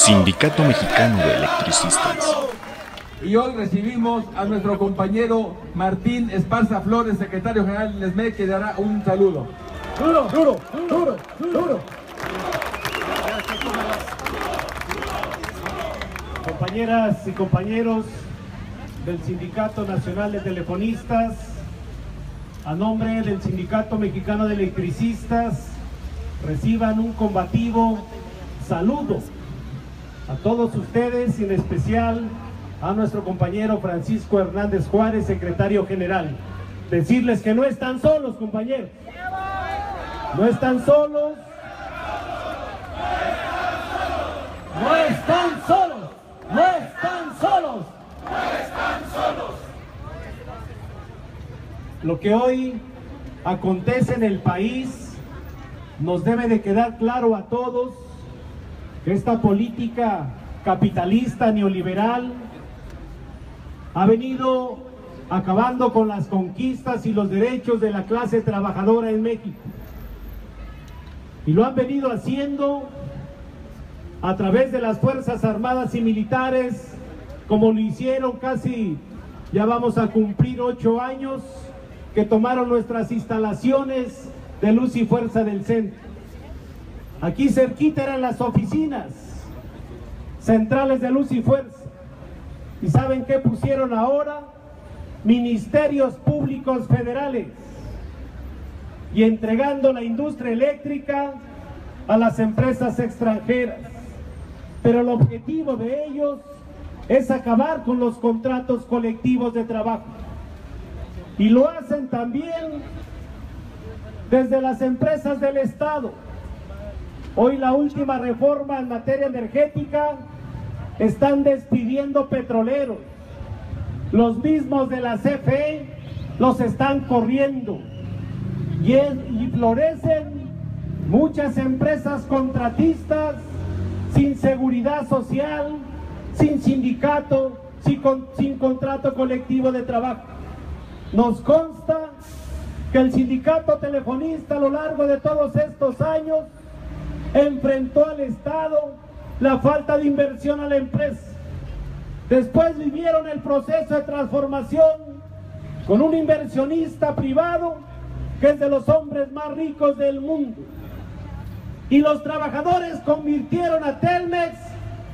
Sindicato Mexicano de Electricistas. Y hoy recibimos a nuestro compañero Martín Esparza Flores, secretario general del SME, que dará un saludo. ¡Duro, duro, duro, duro! Compañeras y compañeros del Sindicato Nacional de Telefonistas, a nombre del Sindicato Mexicano de Electricistas, reciban un combativo saludo a todos ustedes, y en especial a nuestro compañero Francisco Hernández Juárez, secretario general. Decirles que no están solos, compañeros. No están solos. No están solos. No están solos. No están solos. Lo que hoy acontece en el país nos debe de quedar claro a todos que esta política capitalista neoliberal ha venido acabando con las conquistas y los derechos de la clase trabajadora en México. Y lo han venido haciendo a través de las Fuerzas Armadas y Militares, como lo hicieron casi, ya vamos a cumplir 8 años, que tomaron nuestras instalaciones de Luz y Fuerza del Centro. Aquí cerquita eran las oficinas centrales de Luz y Fuerza. ¿Y saben qué pusieron ahora? Ministerios públicos federales, y entregando la industria eléctrica a las empresas extranjeras. Pero el objetivo de ellos es acabar con los contratos colectivos de trabajo. Y lo hacen también desde las empresas del Estado. Hoy la última reforma en materia energética, están despidiendo petroleros. Los mismos de la CFE los están corriendo. Y florecen muchas empresas contratistas sin seguridad social, sin sindicato, sin contrato colectivo de trabajo. Nos consta que el sindicato telefonista a lo largo de todos estos años enfrentó al Estado la falta de inversión a la empresa. Después vivieron el proceso de transformación con un inversionista privado que es de los hombres más ricos del mundo. Y los trabajadores convirtieron a Telmex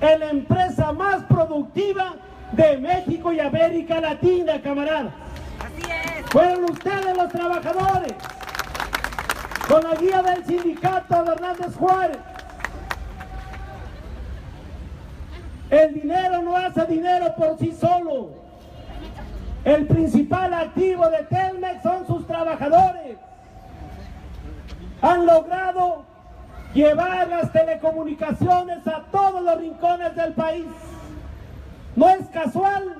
en la empresa más productiva de México y América Latina, camaradas. Así es. Fueron ustedes los trabajadores, con la guía del sindicato de Hernández Juárez. El dinero no hace dinero por sí solo. El principal activo de Telmex son sus trabajadores. Han logrado llevar las telecomunicaciones a todos los rincones del país. No es casual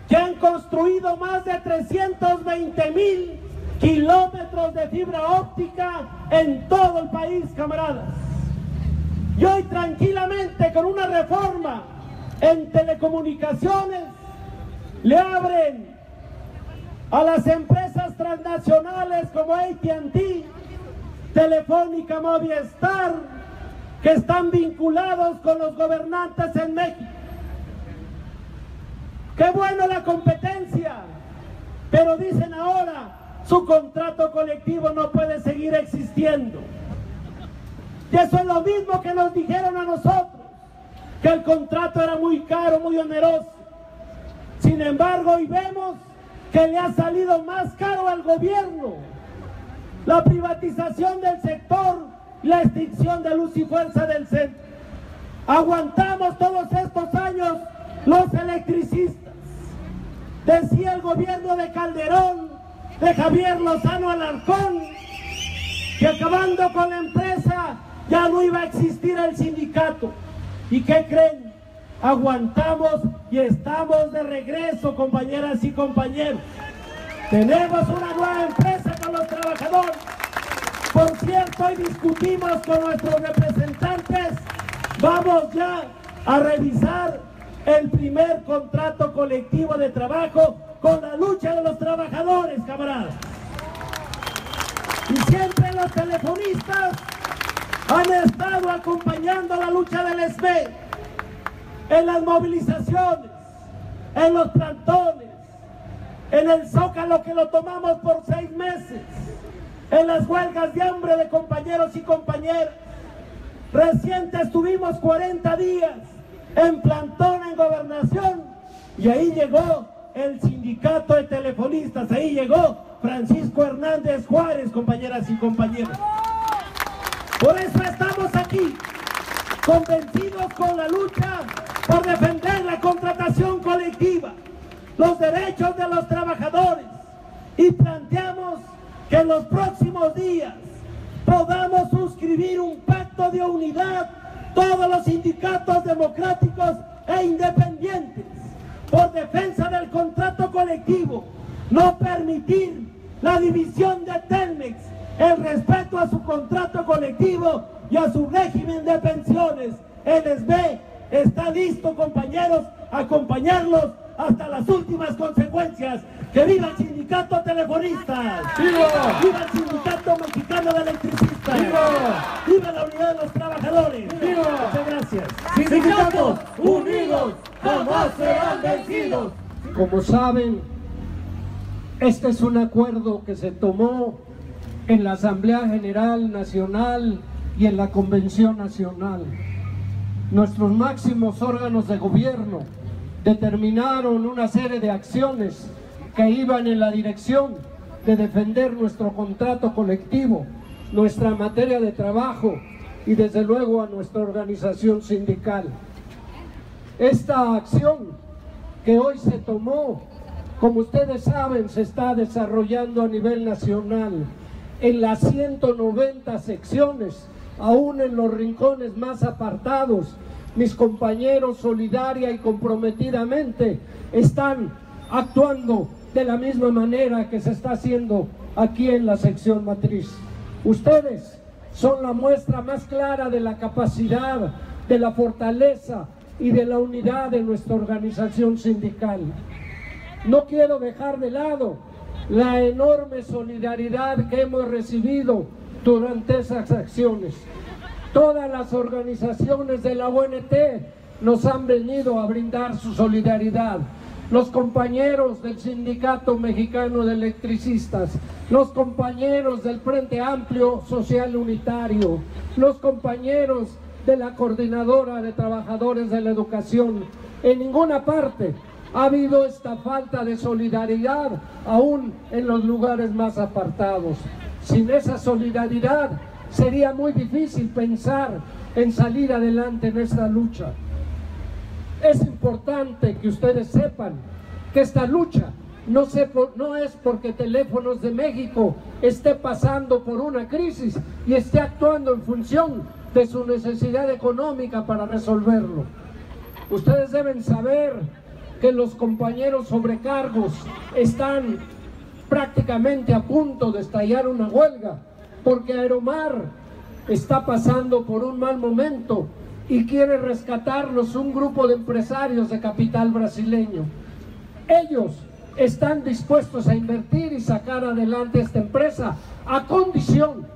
que han construido más de 320,000 kilómetros de fibra óptica en todo el país, camaradas. Y hoy tranquilamente, con una reforma en telecomunicaciones, le abren a las empresas transnacionales como AT&T, Telefónica, Movistar, que están vinculados con los gobernantes en México. ¡Qué bueno la competencia! Pero dicen ahora, su contrato colectivo no puede seguir existiendo. Y eso es lo mismo que nos dijeron a nosotros, que el contrato era muy caro, muy oneroso. Sin embargo, hoy vemos que le ha salido más caro al gobierno la privatización del sector, la extinción de Luz y Fuerza del Centro. Aguantamos todos estos años los electricistas. Decía el gobierno de Calderón, de Javier Lozano Alarcón, que acabando con la empresa ya no iba a existir el sindicato. ¿Y qué creen? Aguantamos y estamos de regreso, compañeras y compañeros. Tenemos una nueva empresa con los trabajadores. Por cierto, hoy discutimos con nuestros representantes. Vamos ya a revisar el primer contrato colectivo de trabajo con la lucha de los trabajadores, camaradas. Y siempre los telefonistas han estado acompañando la lucha del SME. en las movilizaciones, en los plantones, en el Zócalo que lo tomamos por 6 meses, en las huelgas de hambre de compañeros y compañeras. Reciente estuvimos 40 días en plantón en Gobernación y ahí llegó el sindicato de telefonistas, ahí llegó Francisco Hernández Juárez, compañeras y compañeros. Por eso estamos aquí, convencidos con la lucha por defender la contratación colectiva, los derechos de los trabajadores, y planteamos que en los próximos días podamos suscribir un pacto de unidad todos los sindicatos democráticos e independientes por defensa del contrato colectivo, no permitir la división de Telmex, el respeto a su contrato colectivo y a su régimen de pensiones. El SB está listo, compañeros, a acompañarlos hasta las últimas consecuencias. ¡Que viva el sindicato telefonistas! ¡Viva! ¡Viva el sindicato mexicano de electricistas! ¡Viva! ¡Viva la unidad de los trabajadores! ¡Viva! Muchas gracias. ¡Sindicatos unidos jamás serán vencidos! Como saben, este es un acuerdo que se tomó en la Asamblea General Nacional y en la Convención Nacional. Nuestros máximos órganos de gobierno determinaron una serie de acciones que iban en la dirección de defender nuestro contrato colectivo, nuestra materia de trabajo y desde luego a nuestra organización sindical. Esta acción que hoy se tomó, como ustedes saben, se está desarrollando a nivel nacional en las 190 secciones, aún en los rincones más apartados. Mis compañeros solidaria y comprometidamente están actuando de la misma manera que se está haciendo aquí en la sección matriz. Ustedes son la muestra más clara de la capacidad, de la fortaleza y de la unidad de nuestra organización sindical. No quiero dejar de lado la enorme solidaridad que hemos recibido durante esas acciones. Todas las organizaciones de la ONT nos han venido a brindar su solidaridad. Los compañeros del Sindicato Mexicano de Electricistas, los compañeros del Frente Amplio Social Unitario, los compañeros de la Coordinadora de Trabajadores de la Educación. En ninguna parte ha habido esta falta de solidaridad, aún en los lugares más apartados. Sin esa solidaridad sería muy difícil pensar en salir adelante en esta lucha. Es importante que ustedes sepan que esta lucha no es porque Teléfonos de México esté pasando por una crisis y esté actuando en función de su necesidad económica para resolverlo. Ustedes deben saber que los compañeros sobrecargos están prácticamente a punto de estallar una huelga porque Aeromar está pasando por un mal momento y quiere rescatarlos un grupo de empresarios de capital brasileño. Ellos están dispuestos a invertir y sacar adelante esta empresa a condición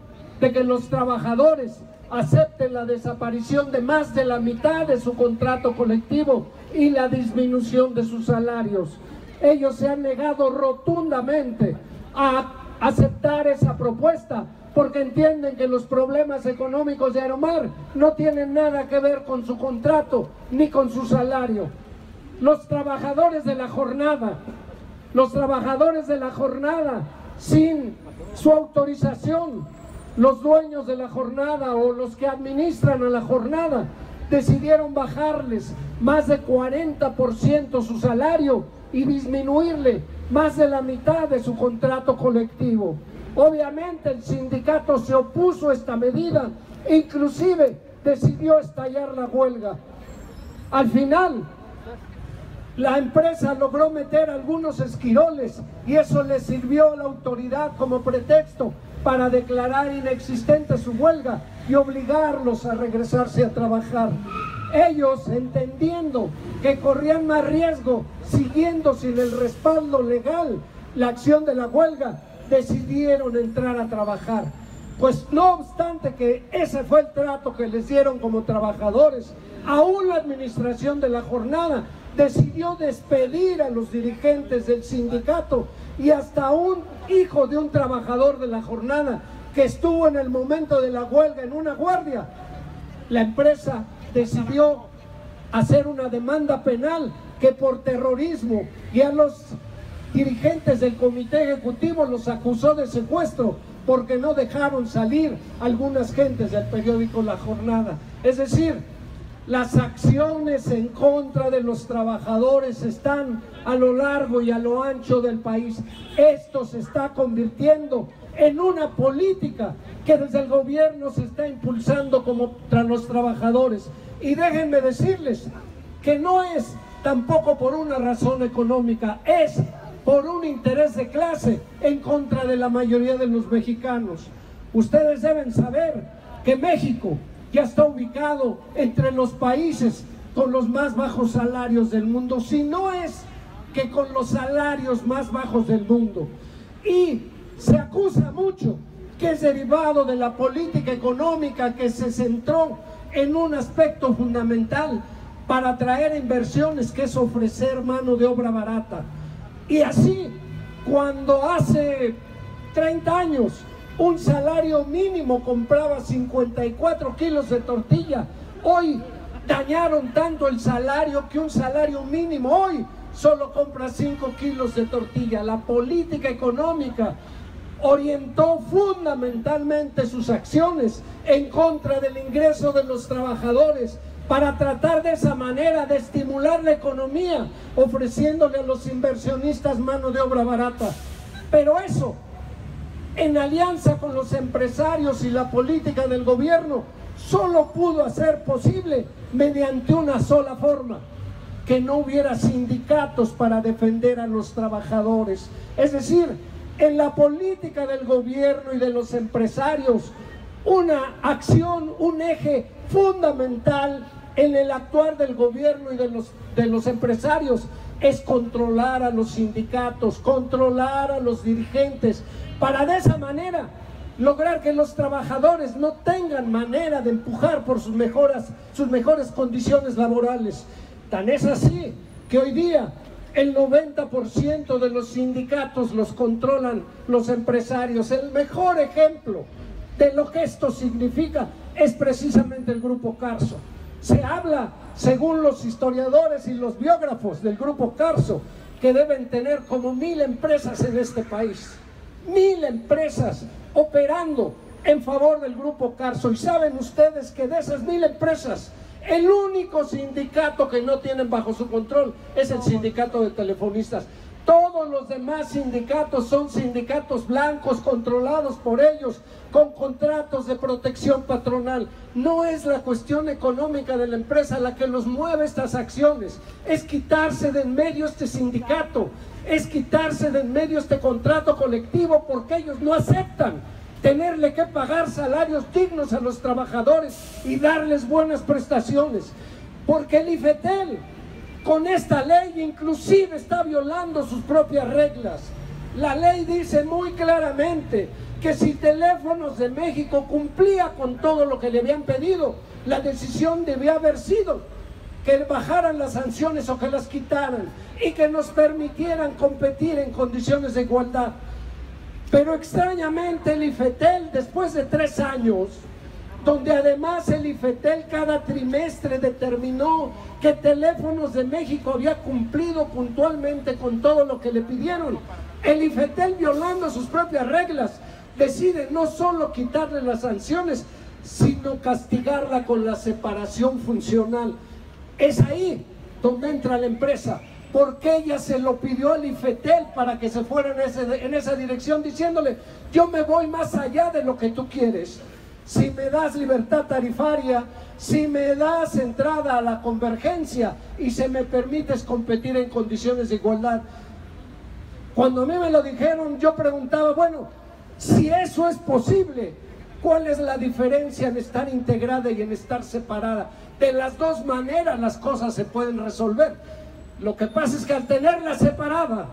de que los trabajadores acepten la desaparición de más de la mitad de su contrato colectivo y la disminución de sus salarios. Ellos se han negado rotundamente a aceptar esa propuesta porque entienden que los problemas económicos de Aeromar no tienen nada que ver con su contrato ni con su salario. Los trabajadores de la jornada, sin su autorización, los dueños de la jornada o los que administran a la jornada decidieron bajarles más de 40% su salario y disminuirle más de la mitad de su contrato colectivo. Obviamente el sindicato se opuso a esta medida, inclusive decidió estallar la huelga. Al final, la empresa logró meter algunos esquiroles y eso le sirvió a la autoridad como pretexto para declarar inexistente su huelga y obligarlos a regresarse a trabajar. Ellos, entendiendo que corrían más riesgo siguiendo sin el respaldo legal la acción de la huelga, decidieron entrar a trabajar. Pues no obstante que ese fue el trato que les dieron como trabajadores, aún la administración de la jornada decidió despedir a los dirigentes del sindicato y hasta un hijo de un trabajador de la jornada que estuvo en el momento de la huelga en una guardia. La empresa decidió hacer una demanda penal que por terrorismo, y a los dirigentes del comité ejecutivo los acusó de secuestro porque no dejaron salir algunas gentes del periódico La Jornada. Es decir, las acciones en contra de los trabajadores están a lo largo y a lo ancho del país. Esto se está convirtiendo en una política que desde el gobierno se está impulsando contra los trabajadores. Y déjenme decirles que no es tampoco por una razón económica, es por un interés de clase en contra de la mayoría de los mexicanos. Ustedes deben saber que México ya está ubicado entre los países con los más bajos salarios del mundo, si no es que con los salarios más bajos del mundo. Y se acusa mucho que es derivado de la política económica que se centró en un aspecto fundamental para atraer inversiones, que es ofrecer mano de obra barata. Y así, cuando hace 30 años un salario mínimo compraba 54 kilos de tortilla, hoy dañaron tanto el salario que un salario mínimo hoy solo compra 5 kilos de tortilla. La política económica orientó fundamentalmente sus acciones en contra del ingreso de los trabajadores para tratar de esa manera de estimular la economía, ofreciéndole a los inversionistas mano de obra barata. Pero eso, en alianza con los empresarios y la política del gobierno, solo pudo hacer posible mediante una sola forma: que no hubiera sindicatos para defender a los trabajadores. Es decir, en la política del gobierno y de los empresarios, una acción, un eje fundamental en el actuar del gobierno y de los empresarios es controlar a los sindicatos, controlar a los dirigentes, para de esa manera lograr que los trabajadores no tengan manera de empujar por sus mejores condiciones laborales. Tan es así que hoy día el 90% de los sindicatos los controlan los empresarios. El mejor ejemplo de lo que esto significa es precisamente el Grupo Carso. Se habla, según los historiadores y los biógrafos del Grupo Carso, que deben tener como 1000 empresas en este país. 1000 empresas operando en favor del Grupo Carso. Y saben ustedes que de esas 1000 empresas, el único sindicato que no tienen bajo su control es el sindicato de telefonistas. Todos los demás sindicatos son sindicatos blancos, controlados por ellos, con contratos de protección patronal. No es la cuestión económica de la empresa la que los mueve estas acciones, es quitarse de en medio este sindicato, es quitarse de en medio este contrato colectivo, porque ellos no aceptan tenerle que pagar salarios dignos a los trabajadores y darles buenas prestaciones, porque el IFETEL con esta ley inclusive está violando sus propias reglas. La ley dice muy claramente que si Teléfonos de México cumplía con todo lo que le habían pedido, la decisión debía haber sido que bajaran las sanciones o que las quitaran y que nos permitieran competir en condiciones de igualdad. Pero extrañamente el IFETEL, después de 3 años, donde además el IFETEL cada trimestre determinó que Teléfonos de México había cumplido puntualmente con todo lo que le pidieron, el IFETEL, violando sus propias reglas, decide no solo quitarle las sanciones, sino castigarla con la separación funcional. Es ahí donde entra la empresa, porque ella se lo pidió al IFETEL para que se fuera en esa dirección, diciéndole: yo me voy más allá de lo que tú quieres. Si me das libertad tarifaria, si me das entrada a la convergencia y si me permites competir en condiciones de igualdad. Cuando a mí me lo dijeron, yo preguntaba, bueno, si eso es posible, ¿cuál es la diferencia en estar integrada y en estar separada? De las dos maneras las cosas se pueden resolver. Lo que pasa es que al tenerla separada,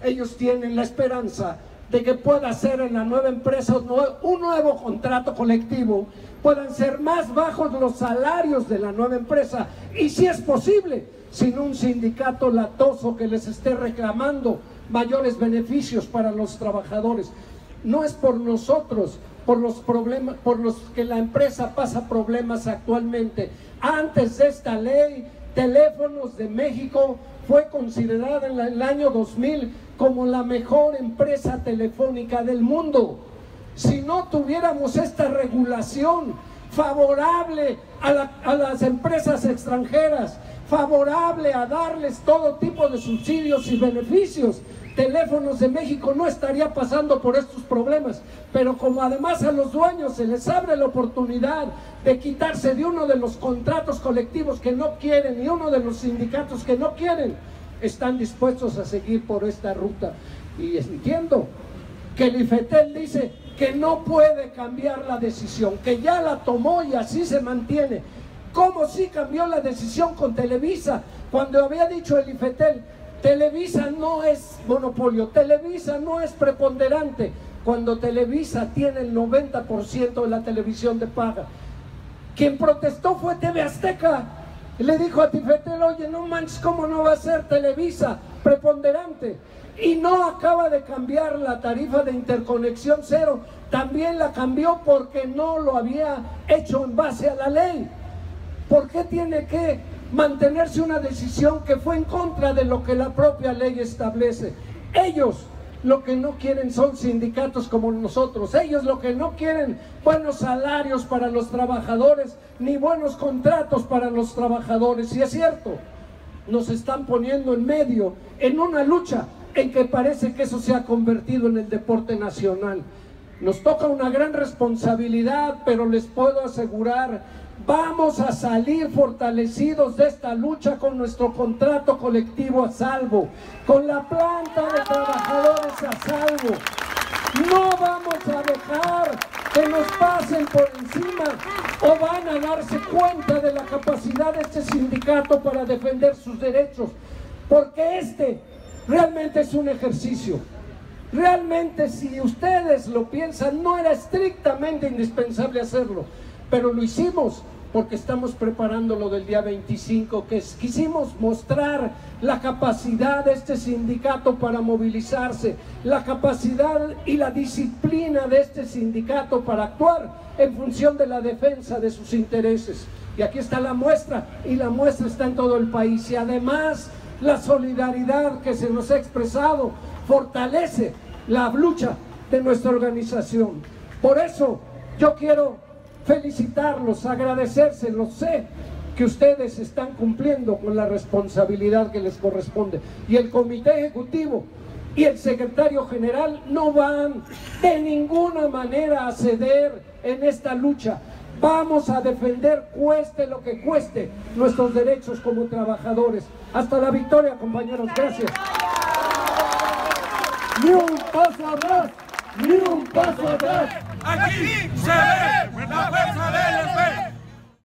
ellos tienen la esperanza de que pueda ser en la nueva empresa un nuevo contrato colectivo, puedan ser más bajos los salarios de la nueva empresa, y si es posible, sin un sindicato latoso que les esté reclamando mayores beneficios para los trabajadores. No es por nosotros, por los problemas, por los que la empresa pasa problemas actualmente. Antes de esta ley, Teléfonos de México fue considerada en el año 2000 como la mejor empresa telefónica del mundo. Si no tuviéramos esta regulación favorable a las empresas extranjeras, favorable a darles todo tipo de subsidios y beneficios, Teléfonos de México no estaría pasando por estos problemas. Pero como además a los dueños se les abre la oportunidad de quitarse de uno de los contratos colectivos que no quieren y uno de los sindicatos que no quieren, están dispuestos a seguir por esta ruta. Y entiendo que el IFETEL dice que no puede cambiar la decisión, que ya la tomó y así se mantiene. ¿Cómo sí cambió la decisión con Televisa? Cuando había dicho el IFETEL, Televisa no es monopolio, Televisa no es preponderante, cuando Televisa tiene el 90% de la televisión de paga. Quien protestó fue TV Azteca. Le dijo a IFETEL, oye, no manches, ¿cómo no va a ser Televisa preponderante? Y no acaba de cambiar la tarifa de interconexión cero, también la cambió porque no lo había hecho en base a la ley. ¿Por qué tiene que mantenerse una decisión que fue en contra de lo que la propia ley establece? Ellos lo que no quieren son sindicatos como nosotros. Ellos lo que no quieren buenos salarios para los trabajadores, ni buenos contratos para los trabajadores. Y es cierto, nos están poniendo en medio en una lucha en que parece que eso se ha convertido en el deporte nacional. Nos toca una gran responsabilidad, pero les puedo asegurar, vamos a salir fortalecidos de esta lucha con nuestro contrato colectivo a salvo, con la planta de trabajadores a salvo. No vamos a dejar que nos pasen por encima, o van a darse cuenta de la capacidad de este sindicato para defender sus derechos, porque este realmente es un ejercicio. Realmente, si ustedes lo piensan, no era estrictamente indispensable hacerlo, pero lo hicimos porque estamos preparando lo del día 25, que quisimos mostrar la capacidad de este sindicato para movilizarse, la capacidad y la disciplina de este sindicato para actuar en función de la defensa de sus intereses. Y aquí está la muestra, y la muestra está en todo el país. Y además, la solidaridad que se nos ha expresado fortalece la lucha de nuestra organización. Por eso yo quiero felicitarlos, agradecérselos. Sé que ustedes están cumpliendo con la responsabilidad que les corresponde, y el comité ejecutivo y el secretario general no van de ninguna manera a ceder en esta lucha. Vamos a defender, cueste lo que cueste, nuestros derechos como trabajadores. Hasta la victoria, compañeros. Gracias. Ni un paso atrás, ni un paso atrás. Aquí se ve la fuerza del